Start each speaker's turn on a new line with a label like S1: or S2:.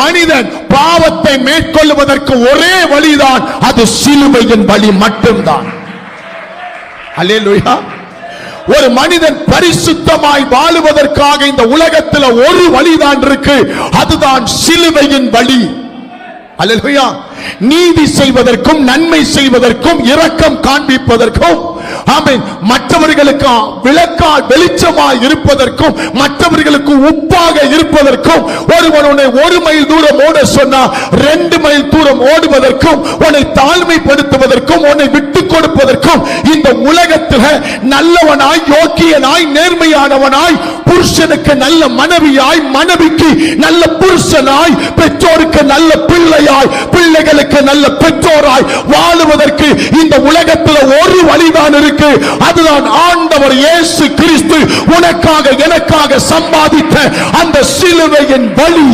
S1: மனிதன் பாவத்தை மேற்கொள்வதற்கு ஒரே வழிதான், அது சிலுவையின் வழி மட்டும்தான். அல்லேலூயா. ஒரு மனிதன் பரிசுத்தமாய் வாழுவதற்காக இந்த உலகத்தில் ஒரு வழிதான் இருக்கு, அதுதான் சிலுவையின் வழி. அல்லேலூயா. நீதி செய்வதற்கும் நன்மை செய்வதற்கும் இரக்கம் காண்பிப்பதற்கும் ஆமென், மற்றவர்களுக்கு விளக்காய் வெளிச்சமாய் இருப்பதற்கும் மற்றவர்களுக்கு உப்பாக இருப்பதற்கும், ஒருவனை 1 மைல் தூரம் ஓட சொன்னா 2 மைல் தூரம் ஓடுவதற்கும், உன்னை தாழ்மைப்படுத்துவதற்கும் உன்னை விட்டுக் கொடுப்பதற்கும், இந்த உலகத்தில் நல்லவனாய் யோக்கியனாய் நேர்மையானவனாய், புருஷனுக்கு நல்ல மனைவியாய், மனைவிக்கு நல்ல புருஷனாய், பெற்றோருக்கு நல்ல பிள்ளையாய், பிள்ளைகளுக்கு நல்ல பெற்றோராய் வாழுவதற்கு இந்த உலகத்தில் ஒரு வழிதான் இருக்கு, அதுதான் ஆண்டவர் இயேசு கிறிஸ்து உனக்காக எனக்காக சம்பாதித்த அந்த சிலுவையின் வழி.